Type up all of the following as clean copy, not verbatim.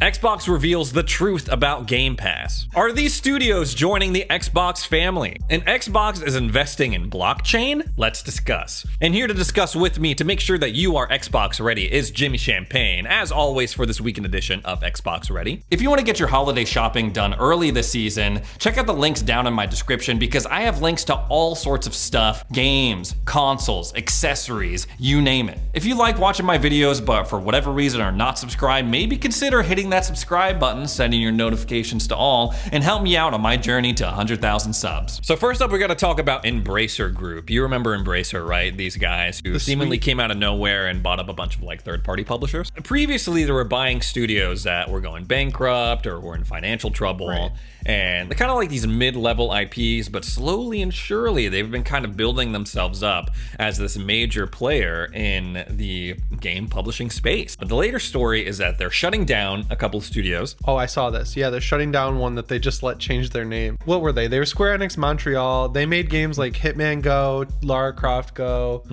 Xbox reveals the truth about Game Pass. Are these studios joining the Xbox family? And Xbox is investing in blockchain? Let's discuss. And here to discuss with me to make sure that you are Xbox ready is Jimmy Champagne, as always for this weekend edition of Xbox Ready. If you want to get your holiday shopping done early this season, check out the links down in my description because I have links to all sorts of stuff, games, consoles, accessories, you name it. If you like watching my videos but for whatever reason are not subscribed, maybe consider hitting that subscribe button, setting your notifications to all, and help me out on my journey to 100,000 subs. So first up, we got to talk about Embracer Group. You remember Embracer, right? These guys who seemingly came out of nowhere and bought up a bunch of like third-party publishers. Previously, they were buying studios that were going bankrupt or were in financial trouble. Right. And they're kind of like these mid-level IPs, but slowly and surely they've been kind of building themselves up as this major player in the game publishing space. But the later story is that they're shutting down a couple of studios. Oh, I saw this. Yeah, they're shutting down one that they just let change their name. What were they? They were Square Enix Montreal. They made games like Hitman Go, Lara Croft Go,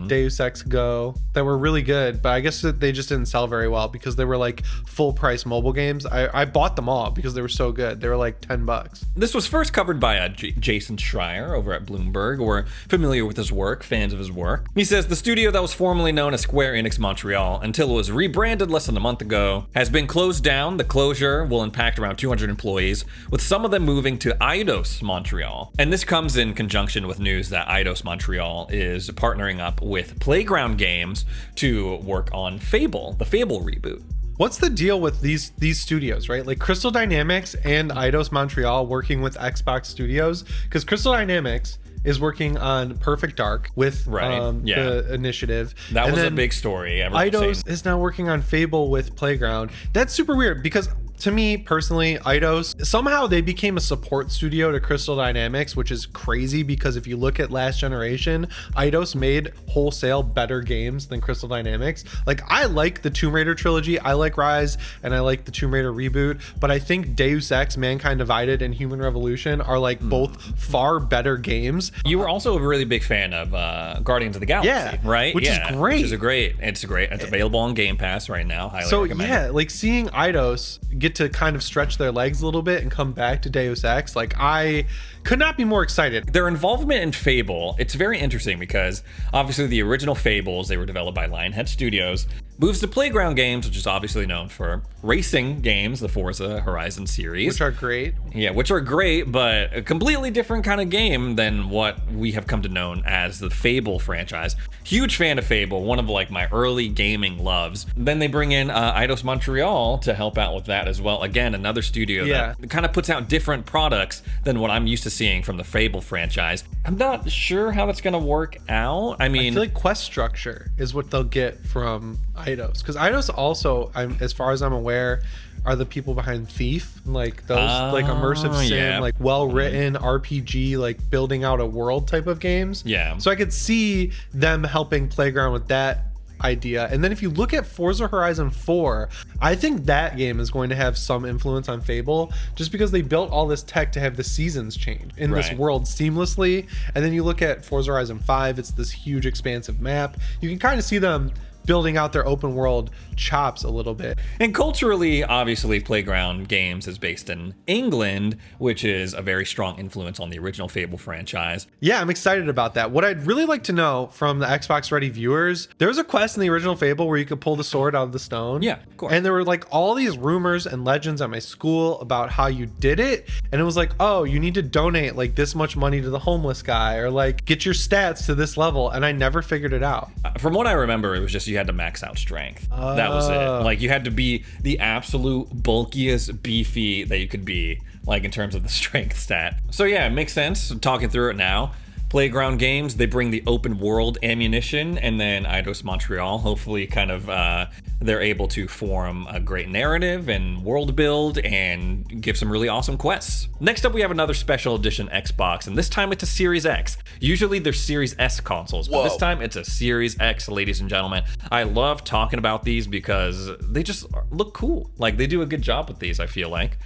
Deus Ex Go that were really good, but I guess that they just didn't sell very well because they were like full price mobile games. I bought them all because they were so good. They were like $10. This was first covered by Jason Schreier over at Bloomberg. We're familiar with his work, fans of his work. He says the studio that was formerly known as Square Enix Montreal until it was rebranded less than a month ago has been closed down. The closure will impact around 200 employees, with some of them moving to Eidos Montreal. And this comes in conjunction with news that Eidos Montreal is partnering up with Playground Games to work on Fable, the Fable reboot. What's the deal with these studios, right? Like Crystal Dynamics and Eidos Montreal working with Xbox Studios, because Crystal Dynamics is working on Perfect Dark with the initiative. That was a big story. Eidos is now working on Fable with Playground. That's super weird because to me personally, Eidos, somehow they became a support studio to Crystal Dynamics, which is crazy because if you look at last generation, Eidos made wholesale better games than Crystal Dynamics. Like I like the Tomb Raider trilogy, I like Rise, and I like the Tomb Raider reboot, but I think Deus Ex, Mankind Divided, and Human Revolution are like both far better games. You were also a really big fan of Guardians of the Galaxy, right? Which is great. It's available on Game Pass right now. Highly recommend it. Like seeing Eidos get to kind of stretch their legs a little bit and come back to Deus Ex, like I could not be more excited. Their involvement in Fable, it's very interesting because obviously the original Fables, they were developed by Lionhead Studios, moves to Playground Games, which is obviously known for racing games, the Forza Horizon series. Which are great. Yeah, which are great, but a completely different kind of game than what we have come to know as the Fable franchise. Huge fan of Fable, one of like my early gaming loves. Then they bring in Eidos Montreal to help out with that as well. Again, another studio that kind of puts out different products than what I'm used to seeing from the Fable franchise. I'm not sure how that's going to work out. I mean, I feel like quest structure is what they'll get from Eidos, because Eidos also, as far as I'm aware, are the people behind Thief, like those like immersive sim, like well-written RPG, like building out a world type of games. Yeah. So I could see them helping Playground with that idea. And then if you look at Forza Horizon 4, I think that game is going to have some influence on Fable just because they built all this tech to have the seasons change in this world seamlessly. And then you look at Forza Horizon 5, it's this huge expansive map. You can kind of see them building out their open world chops a little bit. And culturally, obviously, Playground Games is based in England, which is a very strong influence on the original Fable franchise. Yeah, I'm excited about that. What I'd really like to know from the Xbox Ready viewers, there was a quest in the original Fable where you could pull the sword out of the stone. Yeah, of course. And there were like all these rumors and legends at my school about how you did it. And it was like, oh, you need to donate like this much money to the homeless guy, or like get your stats to this level. And I never figured it out. From what I remember, it was just you had to max out strength. That was it. Like you had to be the absolute bulkiest beefy that you could be, like in terms of the strength stat. So yeah, it makes sense. I'm talking through it now. Playground Games, they bring the open world ammunition, and then Eidos Montreal, hopefully kind of they're able to form a great narrative and world build and give some really awesome quests. Next up, we have another special edition Xbox, and this time it's a Series X. Usually they're Series S consoles, but this time it's a Series X, ladies and gentlemen. I love talking about these because they just look cool. Like they do a good job with these, I feel like.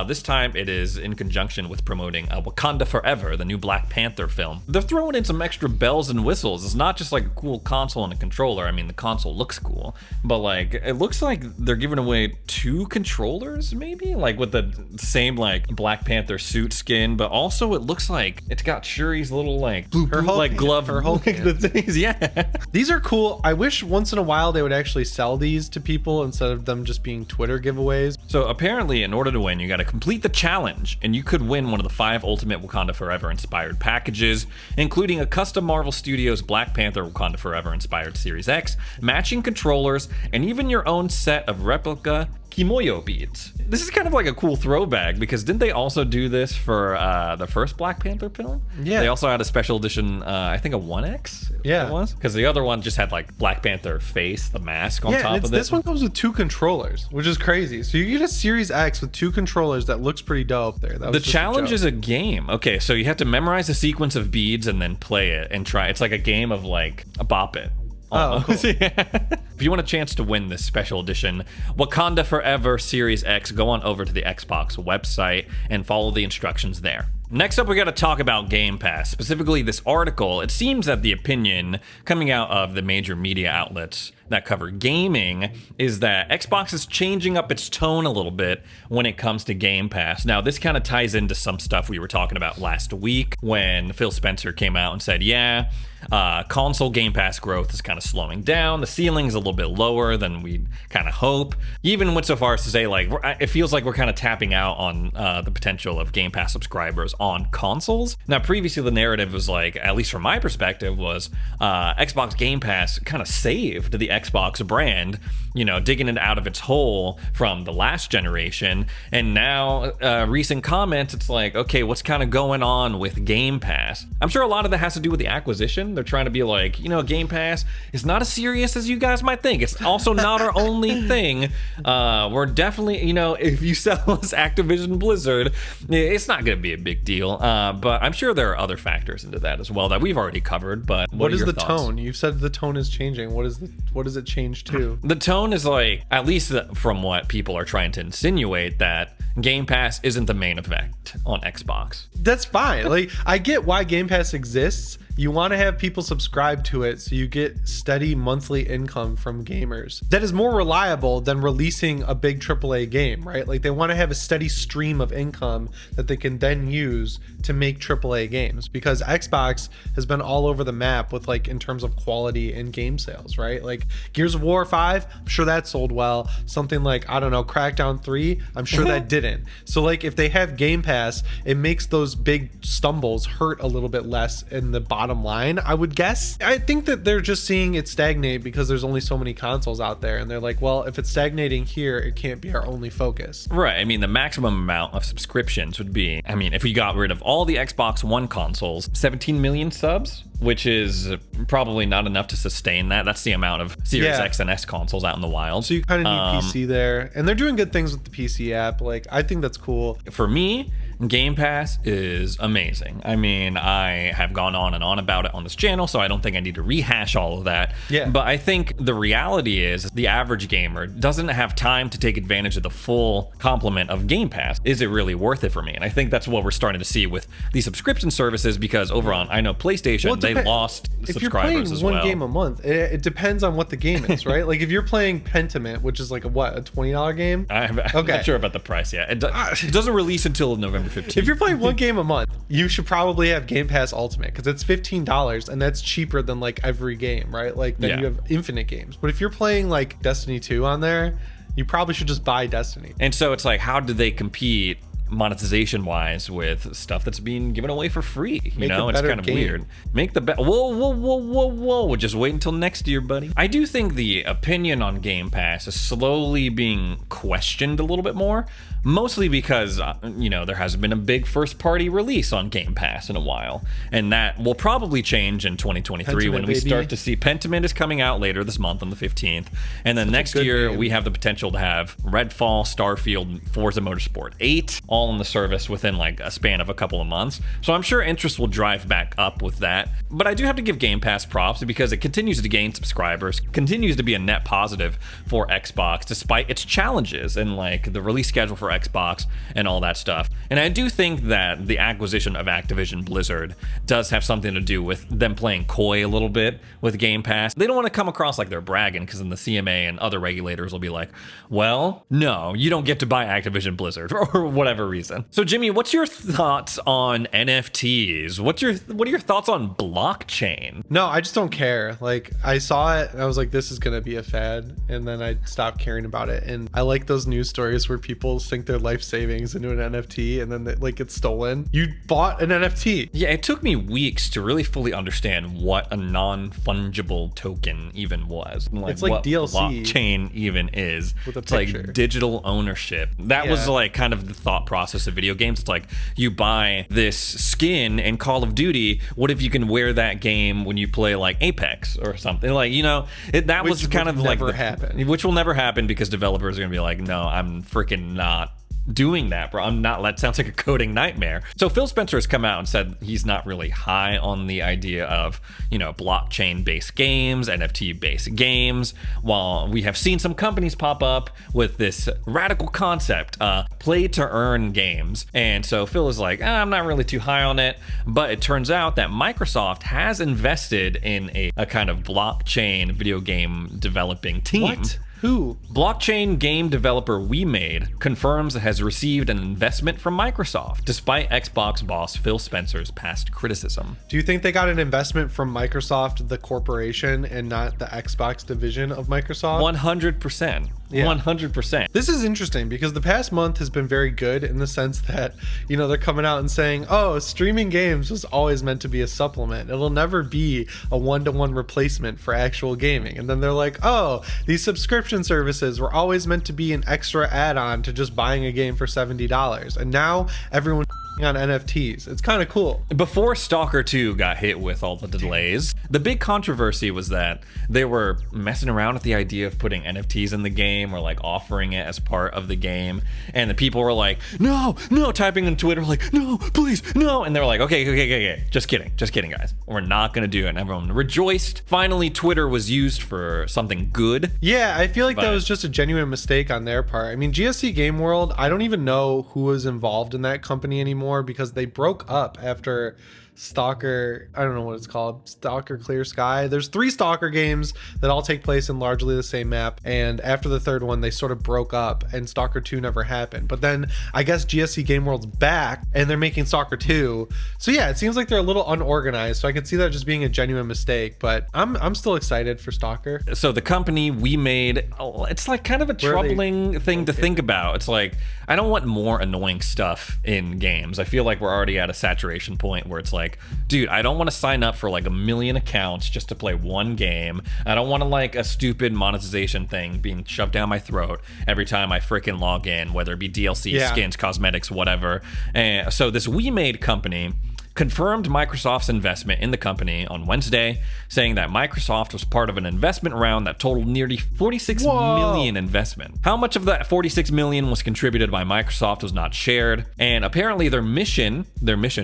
This time it is in conjunction with promoting Wakanda Forever, the new Black Panther film. they're throwing in some extra bells and whistles. It's not just like a cool console and a controller. I mean, the console looks cool, but like it looks like they're giving away 2 controllers, maybe, like with the same like Black Panther suit skin, but also it looks like it's got Shuri's little like glove, her whole like the things. Yeah, these are cool. I wish once in a while they would actually sell these to people instead of them just being Twitter giveaways. So apparently, in order to win, you got to complete the challenge, and you could win one of the 5 Ultimate Wakanda Forever inspired packages, including a custom Marvel Studios Black Panther Wakanda Forever inspired Series X, matching controllers, and even your own set of replica Kimoyo beads. This is kind of like a cool throwback, because didn't they also do this for the first Black Panther film? Yeah. They also had a special edition, I think a 1X? Yeah. It was? Because the other one just had like Black Panther face, the mask on top of it. This one comes with 2 controllers, which is crazy. So you get a Series X with 2 controllers that looks pretty dope there. The challenge is a game. Okay, so you have to memorize a sequence of beads and then play it and try. It's like a game of like a bop it. Oh, cool. If you want a chance to win this special edition Wakanda Forever Series X, go on over to the Xbox website and follow the instructions there. Next up, we got to talk about Game Pass, specifically this article. It seems that the opinion coming out of the major media outlets that cover gaming is that Xbox is changing up its tone a little bit when it comes to Game Pass. Now, this kind of ties into some stuff we were talking about last week when Phil Spencer came out and said, yeah, console Game Pass growth is kind of slowing down. The ceiling's a little bit lower than we kind of hope. He even went so far as to say, like, it feels like we're kind of tapping out on the potential of Game Pass subscribers on consoles. Now, previously the narrative was like, at least from my perspective, was Xbox Game Pass kind of saved the Xbox brand, you know, digging it out of its hole from the last generation. And now, recent comments, it's like, okay, what's kind of going on with Game Pass? I'm sure a lot of that has to do with the acquisition. They're trying to be like, you know, Game Pass is not as serious as you guys might think. It's also not our only thing. We're definitely, you know, if you sell us Activision Blizzard, it's not going to be a big deal. But I'm sure there are other factors into that as well that we've already covered. But what is your the thoughts? tone? You've said the tone is changing. What does it change to? The tone is like, at least from what people are trying to insinuate, that Game Pass isn't the main event on Xbox. That's fine. Like, I get why Game Pass exists. You want to have people subscribe to it so you get steady monthly income from gamers. That is more reliable than releasing a big AAA game, right? Like, they want to have a steady stream of income that they can then use to make AAA games, because Xbox has been all over the map with, like, in terms of quality and game sales, right? Like Gears of War 5, I'm sure that sold well. Something like, I don't know, Crackdown 3, I'm sure that didn't. So, like, if they have Game Pass, it makes those big stumbles hurt a little bit less in the bottom line, I would guess. I think that they're just seeing it stagnate because there's only so many consoles out there, and they're like, well, if it's stagnating here, it can't be our only focus. Right. I mean, the maximum amount of subscriptions would be, I mean, if we got rid of all the Xbox One consoles, 17 million subs, which is probably not enough to sustain that. That's the amount of Series X and S consoles out in the wild. So you kind of need PC there, and they're doing good things with the PC app. Like, I think that's cool. For me, Game Pass is amazing. I mean, I have gone on and on about it on this channel, so I don't think I need to rehash all of that. Yeah. But I think the reality is the average gamer doesn't have time to take advantage of the full complement of Game Pass. Is it really worth it for me? And I think that's what we're starting to see with these subscription services, because over on, I know PlayStation, they lost if subscribers you're playing as well. one game a month, it depends on what the game is, right? Like, if you're playing Pentiment, which is like a $20 game? I'm not sure about the price yet. It doesn't release until November 15th. If you're playing one game a month, you should probably have Game Pass Ultimate, because it's $15, and that's cheaper than like every game, right? Like, then you have infinite games. But if you're playing like Destiny 2 on there, you probably should just buy Destiny. And so it's like, how do they compete monetization wise with stuff that's being given away for free? You know, it's kind of weird. Make the bet. Whoa. Just wait until next year, buddy. I do think the opinion on Game Pass is slowly being questioned a little bit more, mostly because, you know, there hasn't been a big first party release on Game Pass in a while. And that will probably change in 2023 when we start to see Pentiment is coming out later this month on the 15th. And then next year, we have the potential to have Redfall, Starfield, Forza Motorsport 8, all in the service within like a span of a couple of months. So I'm sure interest will drive back up with that. But I do have to give Game Pass props, because it continues to gain subscribers, continues to be a net positive for Xbox despite its challenges. And like the release schedule for Xbox and all that stuff. And I do think that the acquisition of Activision Blizzard does have something to do with them playing coy a little bit with Game Pass. They don't want to come across like they're bragging, because then the CMA and other regulators will be like, well, no, you don't get to buy Activision Blizzard for whatever reason. So Jimmy, what's your thoughts on NFTs? What are your thoughts on blockchain? No, I just don't care. Like, I saw it and I was like, this is gonna be a fad, and then I stopped caring about it. And I like those news stories where people sink their life savings into an NFT and then it gets stolen. You bought an NFT. Yeah, it took me weeks to really fully understand what a non-fungible token even was. It's like what DLC blockchain even is. With a it's picture. like digital ownership. That was like kind of the thought process of video games. It's like, you buy this skin in Call of Duty. What if you can wear that game when you play like Apex or something? Like, you know, that was kind of like which will never happen, because developers are gonna be like, no, I'm freaking not doing that, bro. I'm not. That sounds like a coding nightmare. So Phil Spencer has come out and said he's not really high on the idea of, you know, blockchain-based games, NFT-based games, while we have seen some companies pop up with this radical concept, play-to-earn games. And so Phil is like, I'm not really too high on it, but it turns out that Microsoft has invested in a kind of blockchain video game developing team. What? Who? Blockchain game developer WeMade confirms it has received an investment from Microsoft, despite Xbox boss Phil Spencer's past criticism. Do you think they got an investment from Microsoft, the corporation, and not the Xbox division of Microsoft? 100%. Yeah. 100%. This is interesting because the past month has been very good in the sense that, you know, they're coming out and saying, oh, streaming games was always meant to be a supplement. It'll never be a one-to-one replacement for actual gaming. And then they're like, oh, these subscription services were always meant to be an extra add-on to just buying a game for $70. And now everyone on NFTs. It's kind of cool. Before Stalker 2 got hit with all the delays, the big controversy was that they were messing around with the idea of putting NFTs in the game or like offering it as part of the game. And the people were like, no, typing on Twitter like, no, please, no. And they were like, okay. Just kidding, guys. We're not going to do it. And everyone rejoiced. Finally, Twitter was used for something good. Yeah, I feel like that was just a genuine mistake on their part. I mean, GSC Game World, I don't even know who was involved in that company anymore, because they broke up after Stalker, I don't know what it's called, Stalker Clear Sky. There's 3 Stalker games that all take place in largely the same map, and after the third one they sort of broke up and Stalker 2 never happened. But then I guess GSC Game World's back and they're making Stalker 2. So yeah, it seems like they're a little unorganized, so I could see that just being a genuine mistake, but I'm still excited for Stalker. So the company WeMade, it's like kind of a troubling thing to think about. It's like, I don't want more annoying stuff in games. I feel like we're already at a saturation point where it's like, dude, I don't want to sign up for like 1 million accounts just to play one game. I don't want to like a stupid monetization thing being shoved down my throat every time I freaking log in, whether it be DLC, skins, cosmetics, whatever. And so this WeMade company confirmed Microsoft's investment in the company on Wednesday, saying that Microsoft was part of an investment round that totaled nearly 46 million investment. How much of that 46 million was contributed by Microsoft was not shared, and apparently their mission,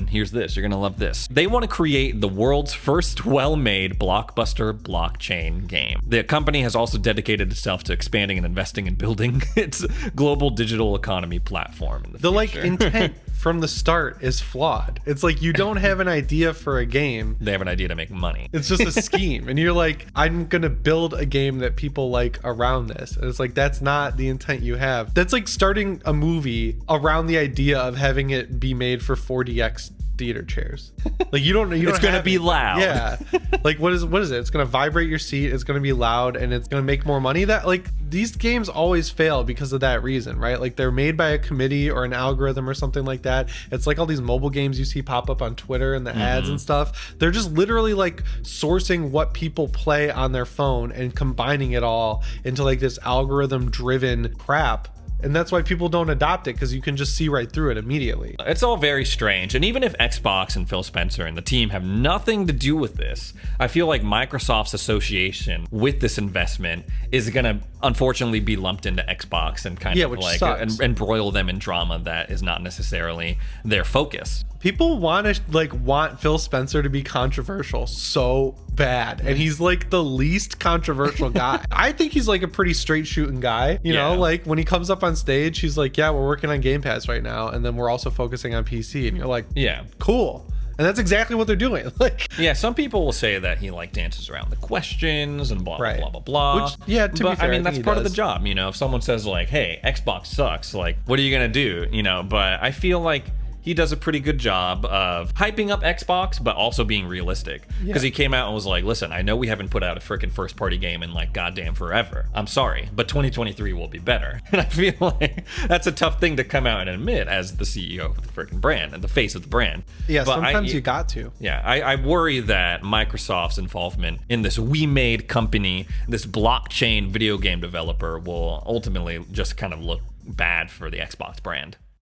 here's this, you're gonna love this. They want to create the world's first well-made blockbuster blockchain game. The company has also dedicated itself to expanding and investing in building its global digital economy platform in the future. Like intent from the start is flawed. It's like you don't have an idea for a game. They have an idea to make money. It's just a scheme. And you're like, I'm going to build a game that people like around this. And it's like, that's not the intent you have. That's like starting a movie around the idea of having it be made for 4DX theater chairs. Like you don't it's gonna be loud. Yeah. Like what is it? It's gonna vibrate your seat, it's gonna be loud, and it's gonna make more money. That like these games always fail because of that reason, right? Like they're made by a committee or an algorithm or something like that. It's like all these mobile games you see pop up on Twitter and the ads and stuff. They're just literally like sourcing what people play on their phone and combining it all into like this algorithm driven crap. And that's why people don't adopt it, because you can just see right through it immediately. It's all very strange. And even if Xbox and Phil Spencer and the team have nothing to do with this, I feel like Microsoft's association with this investment is going to unfortunately be lumped into Xbox and kind of which like sucks. embroil them in drama that is not necessarily their focus. People want Phil Spencer to be controversial so bad, and he's like the least controversial guy. I think he's like a pretty straight shooting guy, you know, like when he comes up on stage, he's like, yeah, we're working on Game Pass right now, and then we're also focusing on PC, and you're like, yeah, cool. And that's exactly what they're doing. Like, yeah, some people will say that he like dances around the questions and blah blah blah blah. Which, yeah, to be fair, I mean, that's part of the does. job. You know, if someone says like, "Hey, Xbox sucks," like, what are you gonna do? You know, but I feel like he does a pretty good job of hyping up Xbox, but also being realistic. Because he came out and was like, listen, I know we haven't put out a freaking first party game in like goddamn forever. I'm sorry, but 2023 will be better. And I feel like that's a tough thing to come out and admit as the CEO of the freaking brand and the face of the brand. Yeah, but sometimes you got to. Yeah, I worry that Microsoft's involvement in this we-made company, this blockchain video game developer, will ultimately just kind of look bad for the Xbox brand.